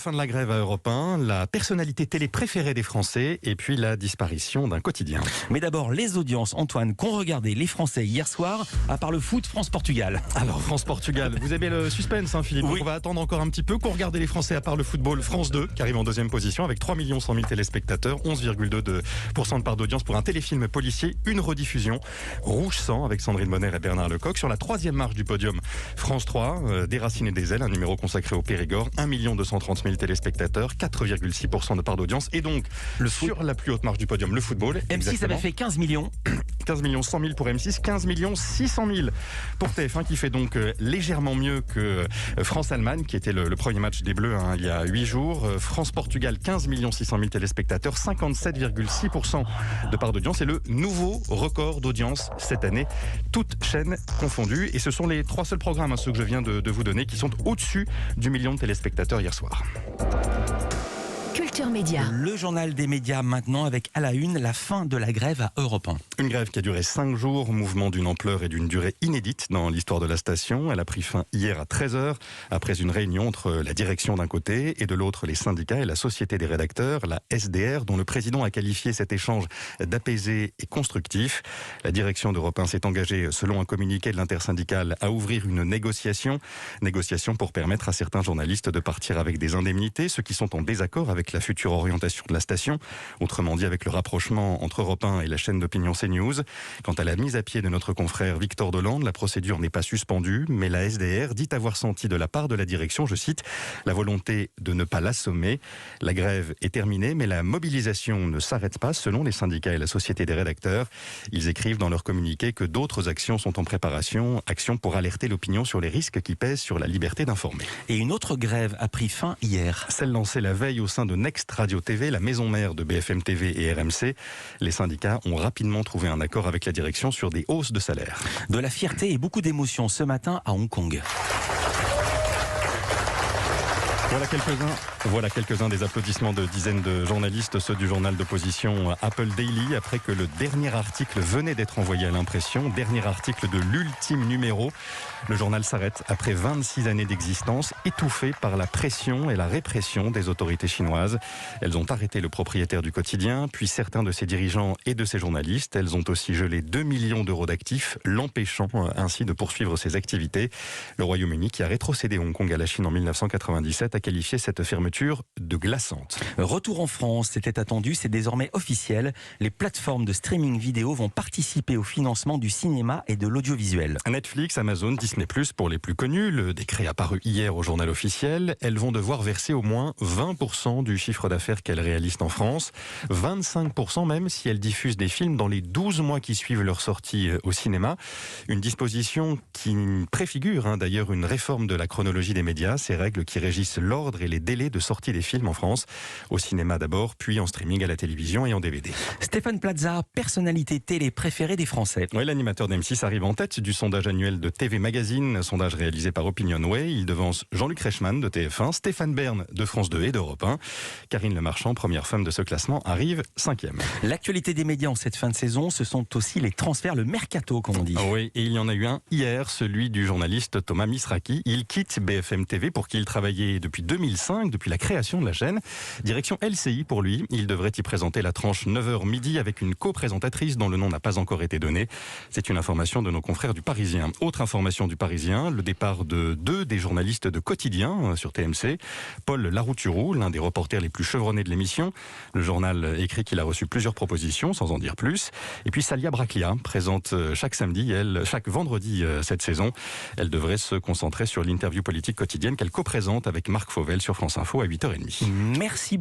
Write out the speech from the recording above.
Fin de la grève à Europe 1, la personnalité télé préférée des Français et puis la disparition d'un quotidien. Mais d'abord, les audiences, Antoine, qu'ont regardé les Français hier soir, à part le foot France-Portugal. Alors, France-Portugal, vous aimez le suspense, hein, Philippe? Oui. On va attendre encore un petit peu. Qu'ont regardé les Français à part le football? France 2, qui arrive en deuxième position avec 3 100 000 téléspectateurs, 11,2% de part d'audience pour un téléfilm policier, une rediffusion. Rouge sang avec Sandrine Bonner et Bernard Lecoq. Sur la troisième marche du podium, France 3, Déraciné des ailes, un numéro consacré au Périgord, 1 230 000 téléspectateurs, 4,6% de part d'audience. Et donc, sur la plus haute marche du podium, le football. M6 exactement. avait fait 15 millions. 15 100 000 pour M6, 15 600 000 pour TF1, qui fait donc légèrement mieux que France-Allemagne, qui était le premier match des Bleus il y a 8 jours. France-Portugal, 15 600 000 téléspectateurs, 57,6% de part d'audience. C'est le nouveau record d'audience cette année, toutes chaînes confondues. Et ce sont les 3 seuls programmes, ceux que je viens de vous donner, qui sont au-dessus du million de téléspectateurs hier soir. Culture Média. Le journal des médias maintenant avec à la une la fin de la grève à Europe 1. Une grève qui a duré 5 jours, mouvement d'une ampleur et d'une durée inédite dans l'histoire de la station. Elle a pris fin hier à 13h après une réunion entre la direction d'un côté et de l'autre les syndicats et la Société des rédacteurs, la SDR, dont le président a qualifié cet échange d'apaisé et constructif. La direction d'Europe 1 s'est engagée, selon un communiqué de l'intersyndicale, à ouvrir une négociation pour permettre à certains journalistes de partir avec des indemnités, ceux qui sont en désaccord avec la future orientation de la station, autrement dit avec le rapprochement entre Europe 1 et la chaîne d'opinion CNews. Quant à la mise à pied de notre confrère Victor Delande, la procédure n'est pas suspendue, mais la SDR dit avoir senti de la part de la direction, je cite, la volonté de ne pas l'assommer. La grève est terminée, mais la mobilisation ne s'arrête pas, selon les syndicats et la Société des rédacteurs. Ils écrivent dans leur communiqué que d'autres actions sont en préparation, actions pour alerter l'opinion sur les risques qui pèsent sur la liberté d'informer. Et une autre grève a pris fin hier. Celle lancée la veille au sein de Next Radio TV, la maison mère de BFM TV et RMC. Les syndicats ont rapidement trouvé un accord avec la direction sur des hausses de salaire. De la fierté et beaucoup d'émotions ce matin à Hong Kong. Voilà quelques-uns des applaudissements de dizaines de journalistes, ceux du journal d'opposition Apple Daily, après que le dernier article venait d'être envoyé à l'impression, dernier article de l'ultime numéro. Le journal s'arrête après 26 années d'existence, étouffé par la pression et la répression des autorités chinoises. Elles ont arrêté le propriétaire du quotidien, puis certains de ses dirigeants et de ses journalistes. Elles ont aussi gelé 2 millions d'euros d'actifs, l'empêchant ainsi de poursuivre ses activités. Le Royaume-Uni, qui a rétrocédé Hong Kong à la Chine en 1997, a qualifié cette fermeture de glaçante. Retour en France, c'était attendu, c'est désormais officiel. Les plateformes de streaming vidéo vont participer au financement du cinéma et de l'audiovisuel. Netflix, Amazon, Disney+, pour les plus connus, le décret apparu hier au journal officiel. Elles vont devoir verser au moins 20% du chiffre d'affaires qu'elles réalisent en France. 25% même si elles diffusent des films dans les 12 mois qui suivent leur sortie au cinéma. Une disposition qui préfigure d'ailleurs une réforme de la chronologie des médias, ces règles qui régissent l'ordre et les délais de sortie des films en France, au cinéma d'abord, puis en streaming à la télévision et en DVD. Stéphane Plaza, personnalité télé préférée des Français. Oui, l'animateur d'M6 arrive en tête du sondage annuel de TV Magazine, sondage réalisé par Opinionway. Il devance Jean-Luc Reichmann de TF1, Stéphane Bern de France 2 et d'Europe 1. Karine Le Marchand, première femme de ce classement, arrive 5e. L'actualité des médias en cette fin de saison, ce sont aussi les transferts, le mercato, comme on dit. Oui, et il y en a eu un hier, celui du journaliste Thomas Misraki. Il quitte BFM TV pour qui il travaillait depuis 2005, depuis la création de la chaîne. Direction LCI pour lui. Il devrait y présenter la tranche 9h midi avec une co-présentatrice dont le nom n'a pas encore été donné. C'est une information de nos confrères du Parisien. Autre information du Parisien, le départ de 2 des journalistes de Quotidien sur TMC. Paul Larouturou, l'un des reporters les plus chevronnés de l'émission. Le journal écrit qu'il a reçu plusieurs propositions, sans en dire plus. Et puis Salia Braclia, présente chaque vendredi cette saison. Elle devrait se concentrer sur l'interview politique quotidienne qu'elle co-présente avec Marc Fauvel sur France Info à 8h30. Merci.